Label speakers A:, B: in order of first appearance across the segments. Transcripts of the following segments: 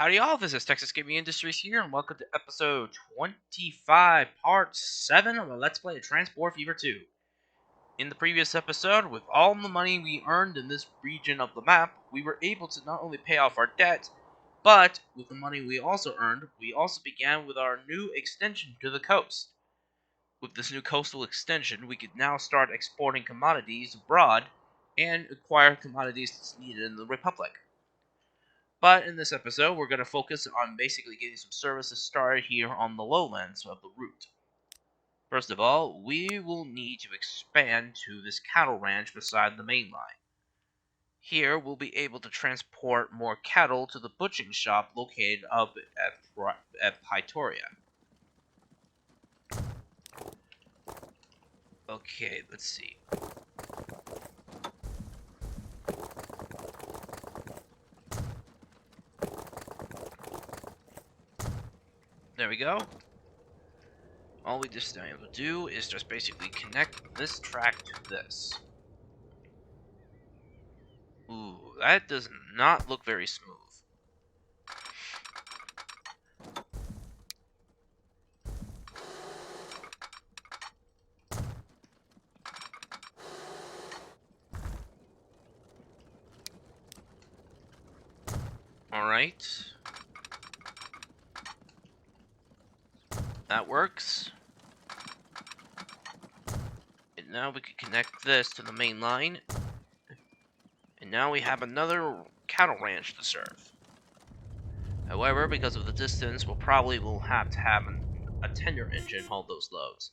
A: Howdy all, this is Texas Gaming Industries here, and welcome to episode 25, part 7 of a Let's Play of Transport Fever 2. In the previous episode, with all the money we earned in this region of the map, we were able to not only pay off our debt, but with the money we also earned, we also began with our new extension to the coast. With this new coastal extension, we could now start exporting commodities abroad and acquire commodities that's needed in the Republic. But in this episode, we're going to focus on basically getting some services started here on the lowlands of the route. First of all, we will need to expand to this cattle ranch beside the main line. Here, we'll be able to transport more cattle to the butchering shop located up at Pytoria. Okay, let's see. There we go. All we just have to do is just basically connect this track to this. Ooh, that does not look very smooth. Alright. That works. And now we can connect this to the main line. And now we have another cattle ranch to serve. However, because of the distance, we'll probably have to have a tender engine haul those loads.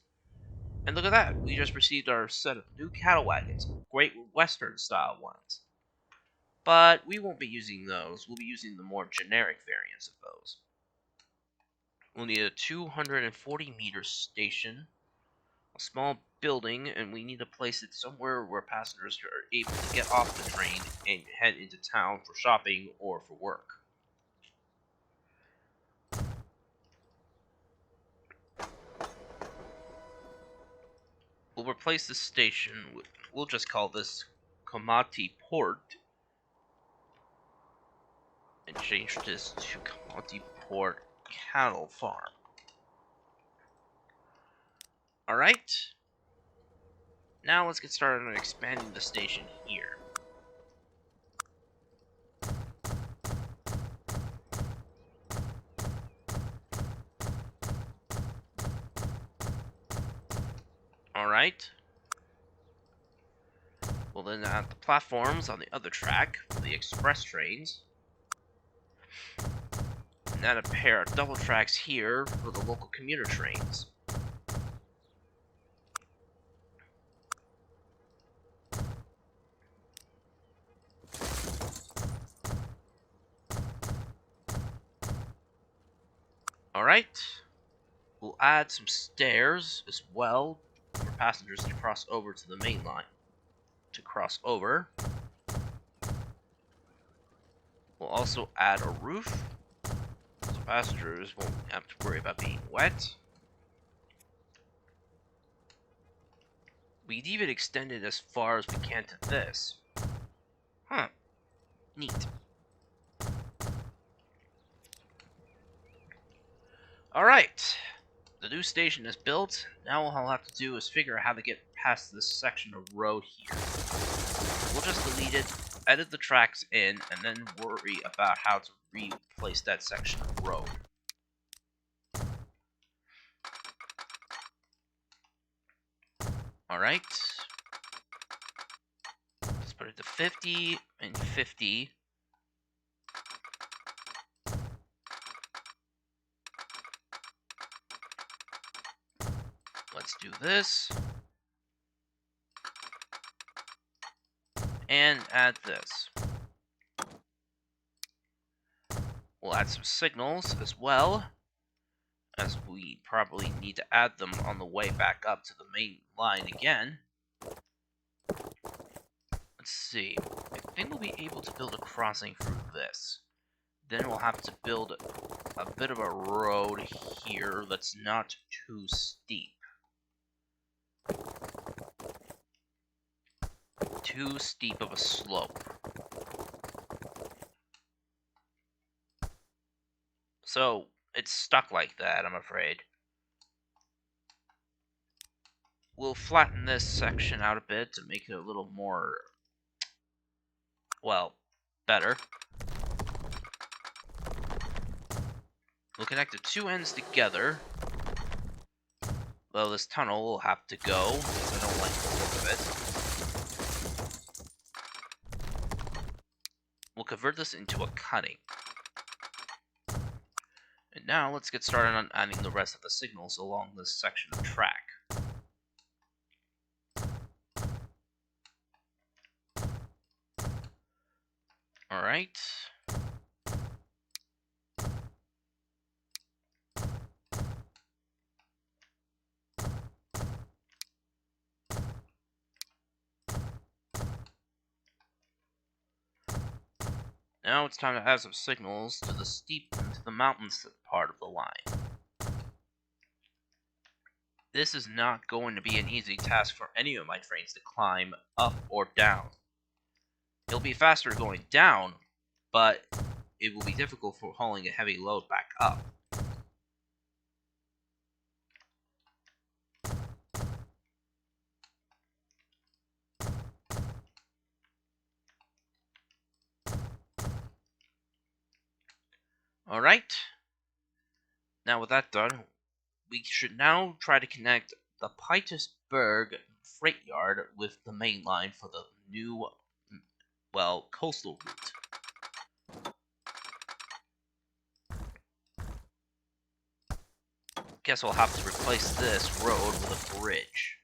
A: And look at that, we just received our set of new cattle wagons, Great Western style ones. But we won't be using those, we'll be using the more generic variants of those. We'll need a 240 meter station, a small building, and we need to place it somewhere where passengers are able to get off the train and head into town for shopping or for work. We'll replace this station with, we'll just call this Komati Port, and change this to Komati Port Cattle Farm. Alright. Now let's get started on expanding the station here. Alright. We'll then add the platforms on the other track for the express trains. And add a pair of double tracks here for the local commuter trains. Alright. We'll add some stairs as well for passengers to cross over to the main line. To cross over, we'll also add a roof so passengers won't have to worry about being wet. We'd even extend it as far as we can to this. Huh. Neat. Alright. The new station is built. Now all I'll have to do is figure out how to get past this section of road here. We'll just delete it, edit the tracks in, and then worry about how to replace that section of road. Alright. Let's put it to 50 and 50. Let's do this. And add this. We'll add some signals as well, as we probably need to add them on the way back up to the main line again. Let's see. I think we'll be able to build a crossing through this. Then we'll have to build a bit of a road here that's not too steep. Too steep of a slope. So it's stuck like that, I'm afraid. We'll flatten this section out a bit to make it a little more, well, better. We'll connect the two ends together. Though this tunnel will have to go, because I don't like the look of it. We'll convert this into a cutting. And now let's get started on adding the rest of the signals along this section of track. Alright. Now it's time to add some signals to the steep and to the mountains part of the line. This is not going to be an easy task for any of my trains to climb up or down. It'll be faster going down, but it will be difficult for hauling a heavy load back up. Alright. Now with that done, we should now try to connect the Petersburg freight yard with the main line for the new, well, coastal route. Guess we'll have to replace this road with a bridge.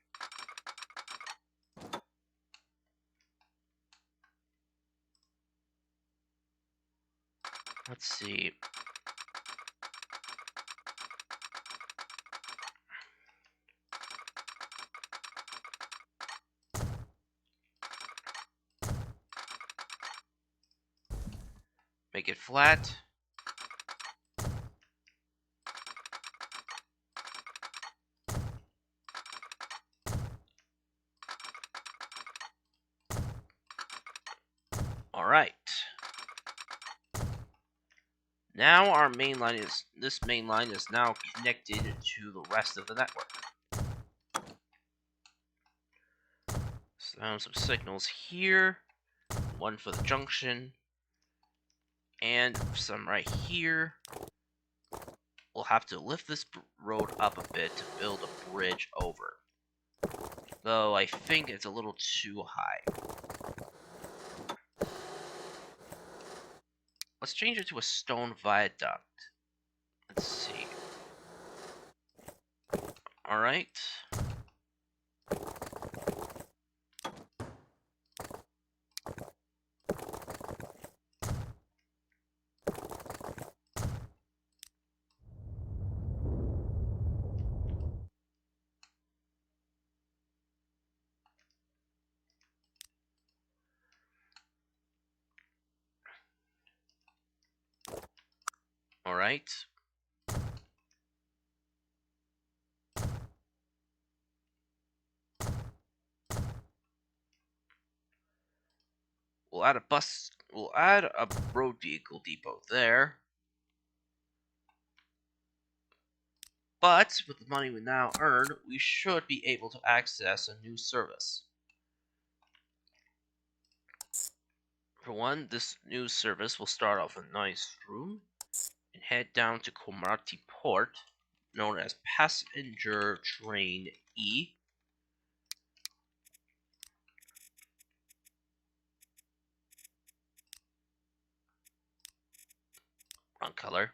A: Let's see. Make it flat. Alright. Now our main line is, this main line is now connected to the rest of the network. So some signals here, one for the junction, and some right here. We'll have to lift this road up a bit to build a bridge over. Though I think it's a little too high. Let's change it to a stone viaduct. Let's see. Alright. Alright. We'll add a road vehicle depot there. But with the money we now earn, we should be able to access a new service. For one, this new service will start off in Nystrom and head down to Komati Port, known as Passenger Train E. Wrong color.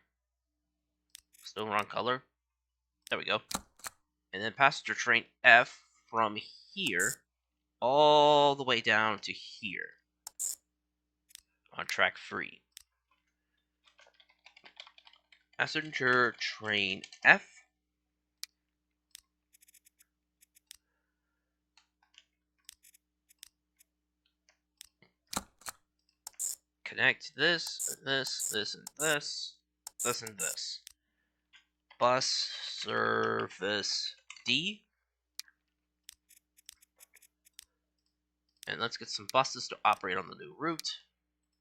A: Still wrong color. There we go. And then Passenger Train F from here all the way down to here on track 3. Passenger Train F. Connect this, and this, this, and this, this, and this. Bus service D. And let's get some buses to operate on the new route.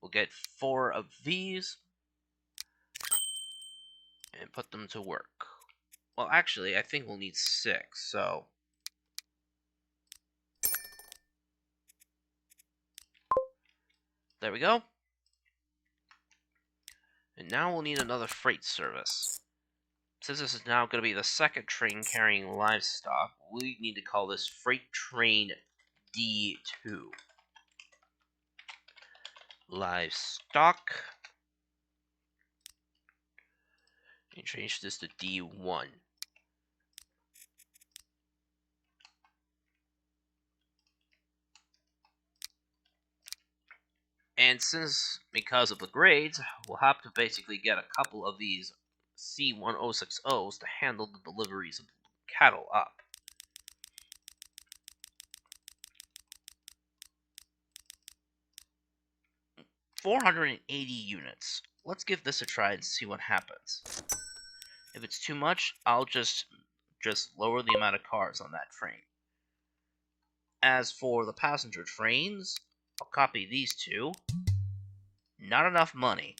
A: We'll get 4 of these. and put them to work. Well, actually, I think we'll need 6, so... There we go. And now we'll need another freight service. Since this is now going to be the second train carrying livestock, we need to call this Freight Train D2. Livestock. And change this to D1. And because of the grades, we'll have to basically get a couple of these C1060s to handle the deliveries of cattle up. $480 units. Let's give this a try and see what happens. If it's too much, I'll just lower the amount of cars on that train. As for the passenger trains, I'll copy these two. Not enough money.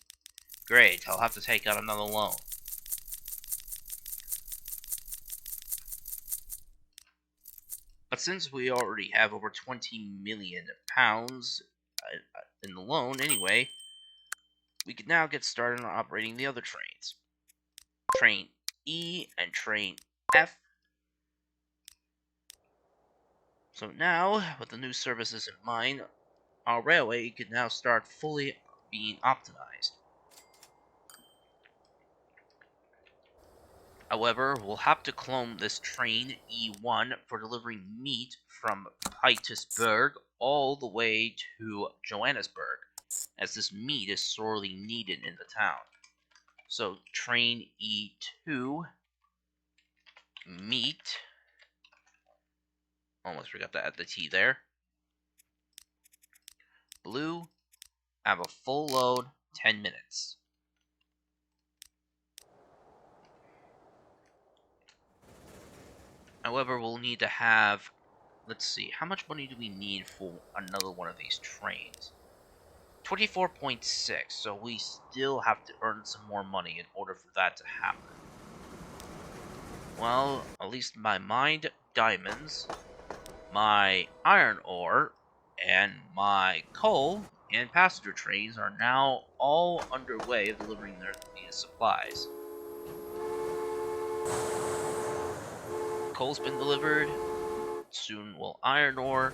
A: Great, I'll have to take out another loan. But since we already have over 20 million pounds in the loan anyway, we can now get started on operating the other trains. Train E and Train F. So now, with the new services in mind, our railway can now start fully being optimized. However, we'll have to clone this train E1 for delivering meat from Petersburg all the way to Johannesburg, as this meat is sorely needed in the town. So, train E2, meat, almost forgot to add the T there. Blue, have a full load, 10 minutes. However, we'll need to have, let's see, how much money do we need for another one of these trains? 24.6, so we still have to earn some more money in order for that to happen. Well, at least my mined diamonds, my iron ore, and my coal and passenger trains are now all underway of delivering these supplies. Coal's been delivered, soon will iron ore,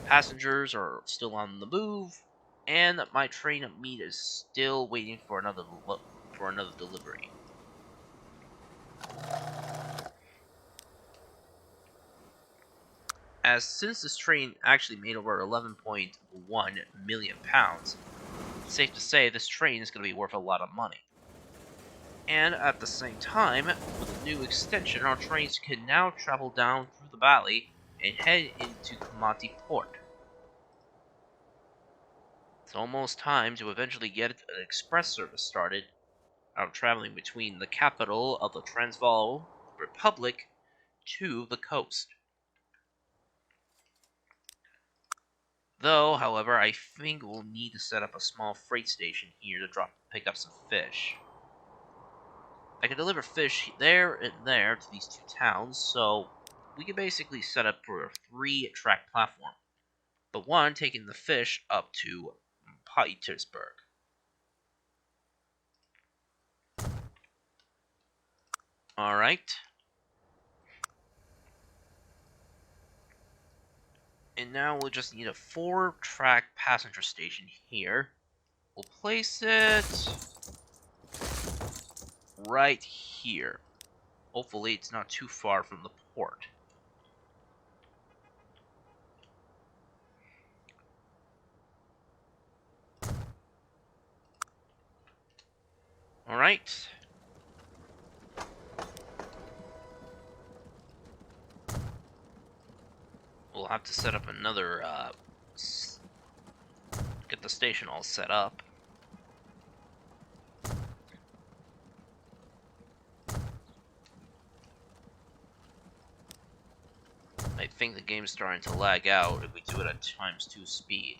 A: passengers are still on the move, and my train of meat is still waiting for another delivery. Since this train actually made over 11.1 million pounds, it's safe to say this train is going to be worth a lot of money. And at the same time, with a new extension, our trains can now travel down through the valley and head into Kamati Port. It's almost time to eventually get an express service started, traveling between the capital of the Transvaal Republic to the coast. Though, however, I think we'll need to set up a small freight station here to pick up some fish. I can deliver fish there and there to these two towns, so we can basically set up for a 3-track platform, but one taking the fish up to Petersburg. Alright. And now we'll just need a 4-track passenger station here. We'll place it right here. Hopefully it's not too far from the port. Alright. We'll have to set up another, get the station all set up. I think the game's starting to lag out if we do it at ×2 speed.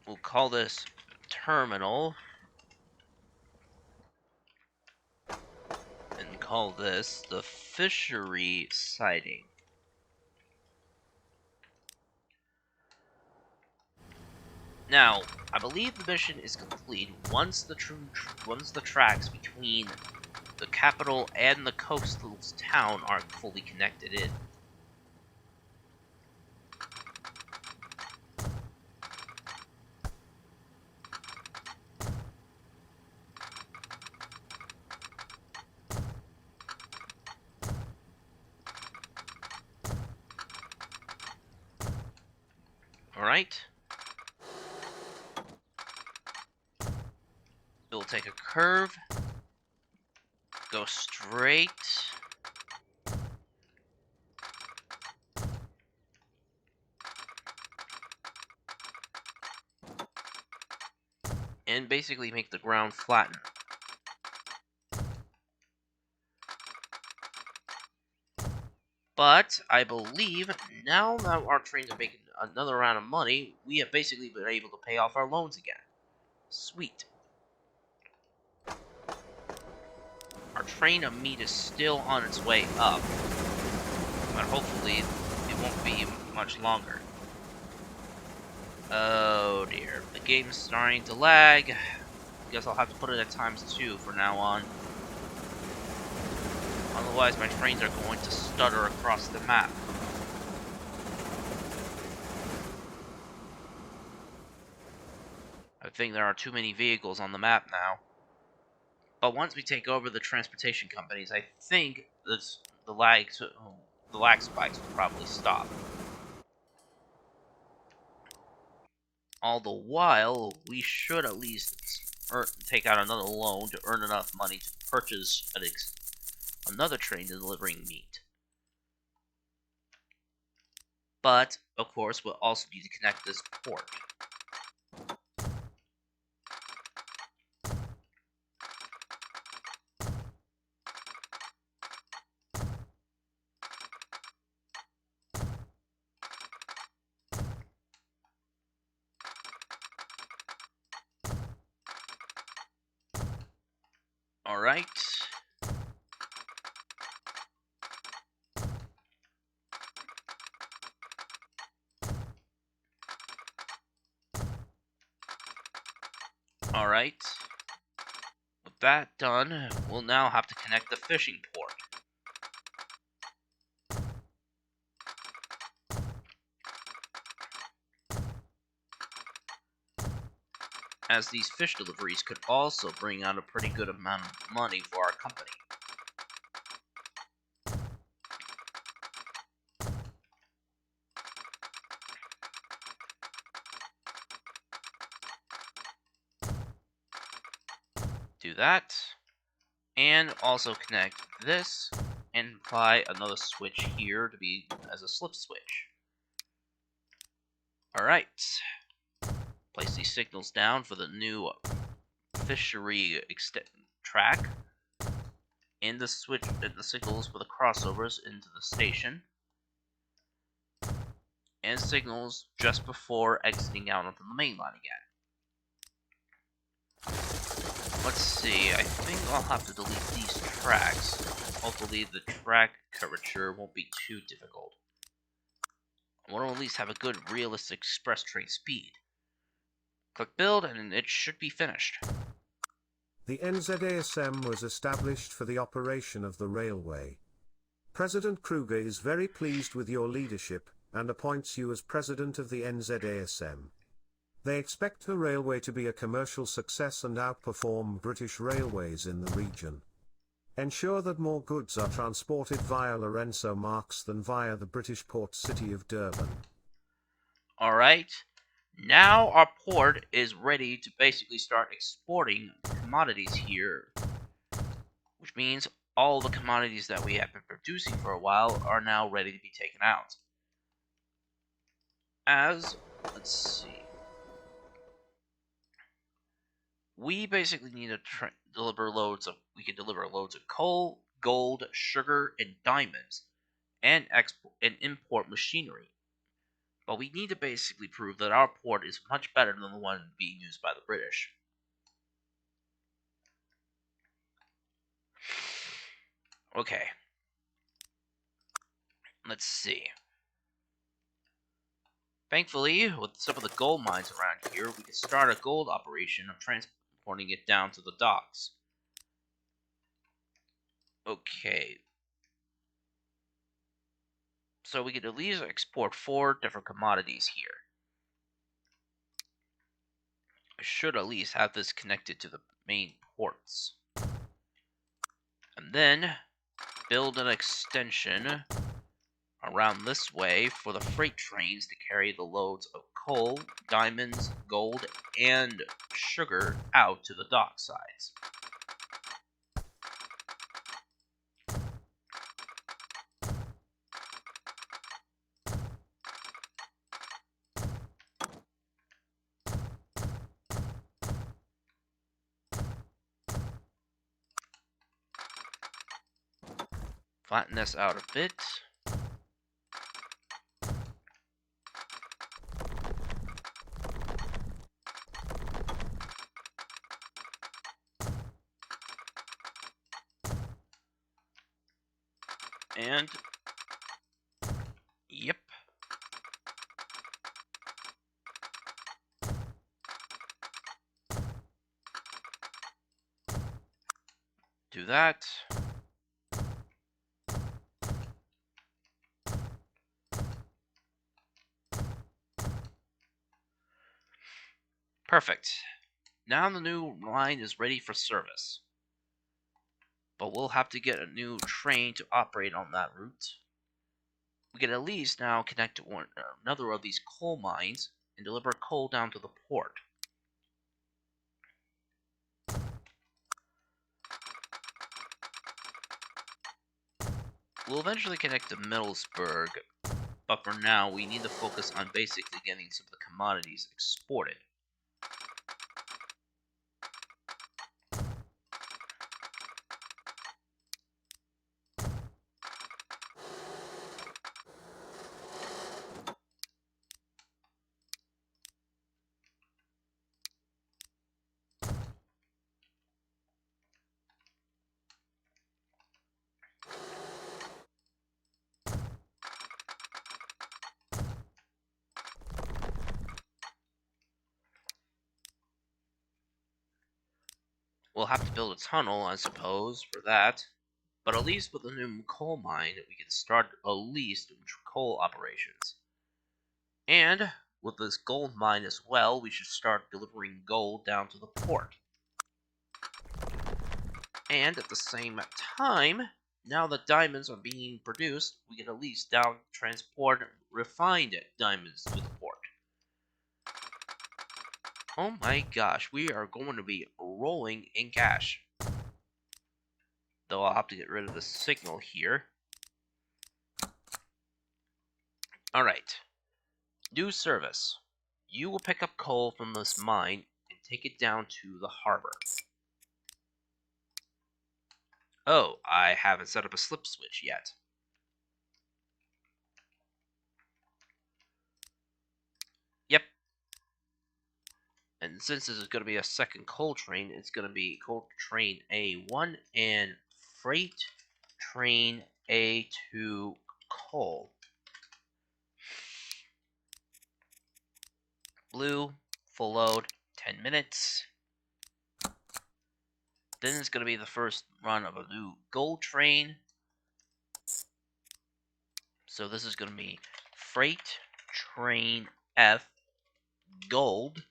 A: we'll call this terminal. And call this the fishery siding. Now, I believe the mission is complete once the tracks between the capital and the coastal town are fully connected in. Alright. We'll take a curve, go straight, and basically make the ground flatten. But I believe now that our trains are making another round of money, we have basically been able to pay off our loans again. Sweet. Our train of meat is still on its way up, but hopefully it won't be much longer. Oh dear, the game's starting to lag. Guess I'll have to put it at ×2 for now on. Otherwise my trains are going to stutter across the map. I think there are too many vehicles on the map now. But once we take over the transportation companies, I think the lag spikes will probably stop. All the while, we should at least take out another loan to earn enough money to purchase another train delivering meat. But, of course, we'll also need to connect this port. Alright. Alright. With that done, we'll now have to connect the fishing port. As these fish deliveries could also bring out a pretty good amount of money for our company. Do that, and also connect this, and apply another switch here to be as a slip switch. Alright. Place these signals down for the new fishery track, and the signals for the crossovers into the station, and signals just before exiting out onto the main line again. Let's see, I think I'll have to delete these tracks. Hopefully the track curvature won't be too difficult. I want to at least have a good realistic express train speed. Click build and it should be finished.
B: The NZASM was established for the operation of the railway. President Kruger is very pleased with your leadership, and appoints you as president of the NZASM. They expect the railway to be a commercial success and outperform British railways in the region. Ensure that more goods are transported via Lorenzo Marks than via the British port city of Durban.
A: Alright, now our port is ready to basically start exporting commodities here, which means all the commodities that we have been producing for a while are now ready to be taken out. Let's see, we basically need to deliver loads of coal, gold, sugar, and diamonds, and import machinery. But we need to basically prove that our port is much better than the one being used by the British. Okay. Let's see. Thankfully, with some of the gold mines around here, we can start a gold operation of transporting it down to the docks. Okay. So we can at least export 4 different commodities here. I should at least have this connected to the main ports. And then build an extension around this way for the freight trains to carry the loads of coal, diamonds, gold, and sugar out to the dock sides. Flatten this out a bit. And yep. Do that. Perfect. Now the new line is ready for service. But we'll have to get a new train to operate on that route. We can at least now connect to another of these coal mines and deliver coal down to the port. We'll eventually connect to Middlesbrough, but for now we need to focus on basically getting some of the commodities exported. We'll have to build a tunnel, I suppose, for that. But at least with the new coal mine, we can start at least coal operations. And with this gold mine as well, we should start delivering gold down to the port. And at the same time, now that diamonds are being produced, we can at least down transport refined diamonds to the port. Oh my gosh, we are going to be rolling in cash. Though I'll have to get rid of the signal here. Alright. New service. You will pick up coal from this mine and take it down to the harbor. Oh, I haven't set up a slip switch yet. Yep. And since this is going to be a second coal train, it's going to be coal train A1 and freight train A2 coal. Blue, full load, 10 minutes. Then it's going to be the first run of a new gold train. So this is going to be freight train F gold.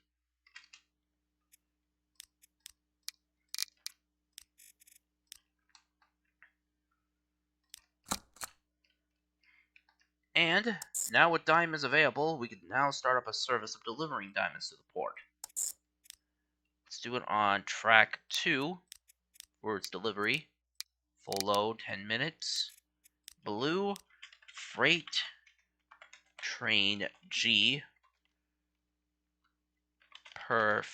A: And now with diamonds available, we can now start up a service of delivering diamonds to the port. Let's do it on track 2 for its delivery. Full load, 10 minutes. Blue, freight train G. Perf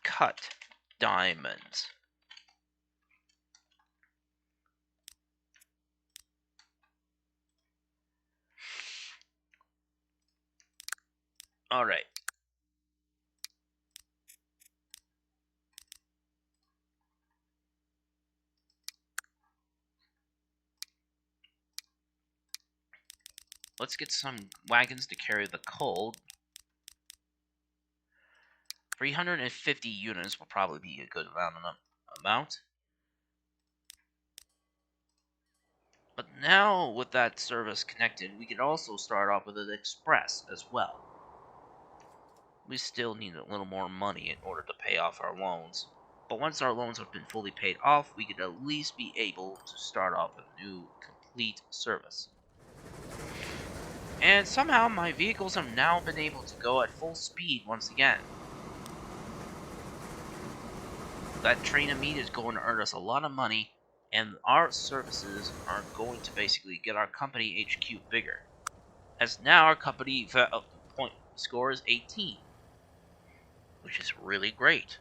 A: cut diamonds. Alright. Let's get some wagons to carry the coal. 350 units will probably be a good amount. But now, with that service connected, we can also start off with an express as well. We still need a little more money in order to pay off our loans. But once our loans have been fully paid off, we could at least be able to start off a new, complete service. And somehow, my vehicles have now been able to go at full speed once again. That train of meat is going to earn us a lot of money, and our services are going to basically get our company HQ bigger. As now our company point score is 18, which is really great.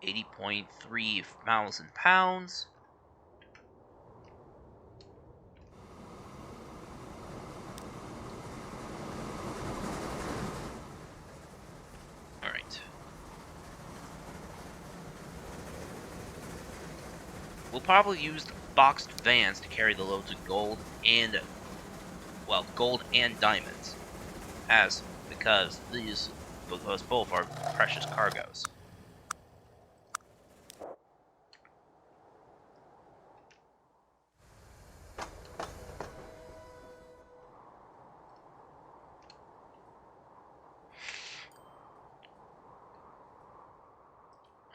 A: £80.3 thousand. Alright. We'll probably use the boxed vans to carry the loads of gold and, well, gold and diamonds. Because both are precious cargoes.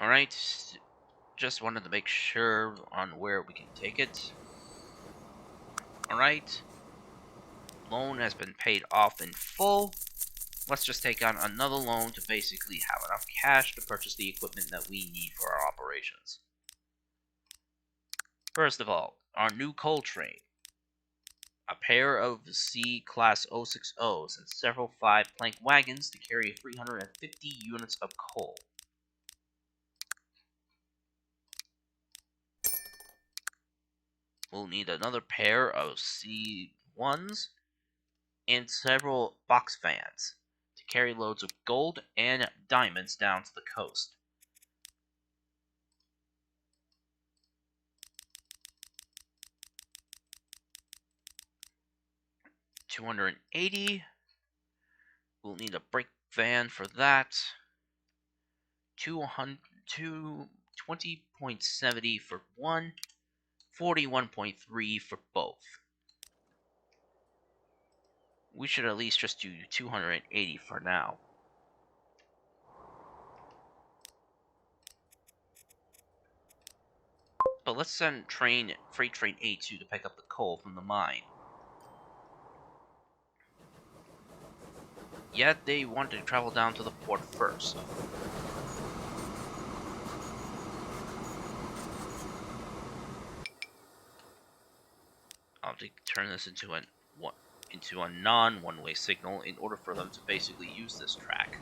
A: Alright, just wanted to make sure on where we can take it. Alright, loan has been paid off in full. Let's just take on another loan to basically have enough cash to purchase the equipment that we need for our operations. First of all, our new coal train. A pair of C-Class 060s and several 5-plank wagons to carry 350 units of coal. We'll need another pair of C1s and several box vans to carry loads of gold and diamonds down to the coast. $280. We'll need a brake van for that. 20.70 for one, 41.3 for both. We should at least just do 280 for now. But let's send freight train A2 to pick up the coal from the mine. Yet they want to travel down to the port first. I'll have to turn this into a non-one-way signal in order for them to basically use this track.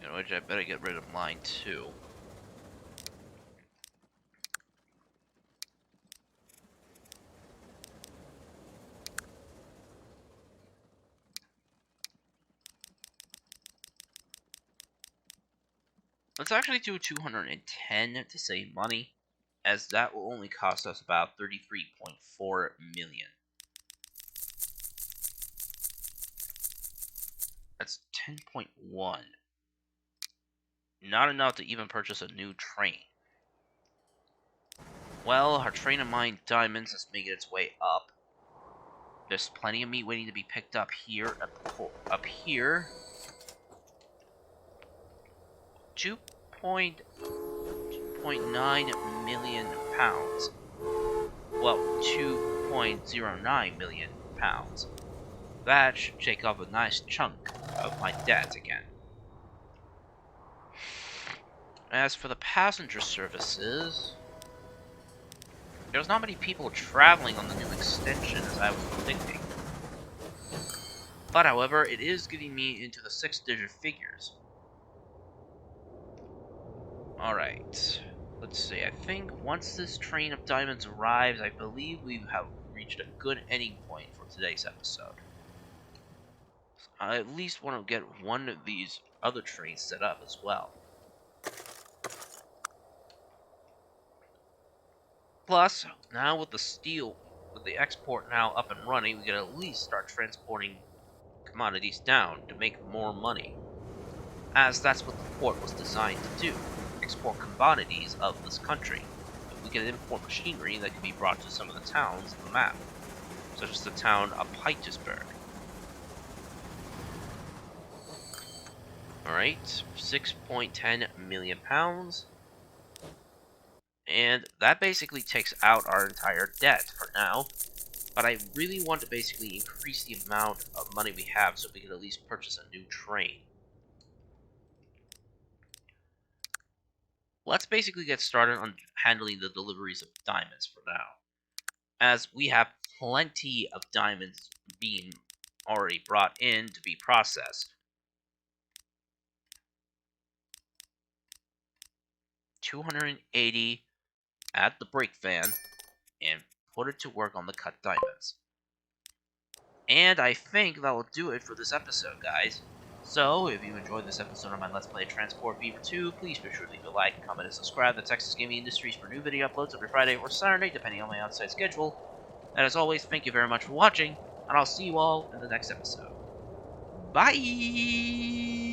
A: You know what, I better get rid of line 2. Let's actually do 210 to save money, as that will only cost us about 33.4 million. That's 10.1. Not enough to even purchase a new train. Well, our train of mine diamonds is making its way up. There's plenty of meat waiting to be picked up here. Up here. 2.9 million pounds. Well, 2.09 million pounds. That should take off a nice chunk of my debt again. As for the passenger services, There's not many people traveling on the new extension as I was predicting. But however, it is getting me into the 6-digit figures. Alright. Let's see, I think once this train of diamonds arrives, I believe we have reached a good ending point for today's episode. I at least want to get one of these other trains set up as well. Plus, now with the steel, with the export now up and running, we can at least start transporting commodities down to make more money. As that's what the port was designed to do, export commodities of this country. We can import machinery that can be brought to some of the towns on the map, such as the town of Petersburg. Alright, 6.10 million pounds. And that basically takes out our entire debt for now. But I really want to basically increase the amount of money we have so we can at least purchase a new train. Let's basically get started on handling the deliveries of diamonds for now, as we have plenty of diamonds being already brought in to be processed. 280 at the brake van and put it to work on the cut diamonds. And I think that will do it for this episode, guys. So, if you enjoyed this episode of my Let's Play Transport Fever 2, please be sure to leave a like, comment, and subscribe to Texas Gaming Industries for new video uploads every Friday or Saturday, depending on my outside schedule. And as always, thank you very much for watching, and I'll see you all in the next episode. Bye!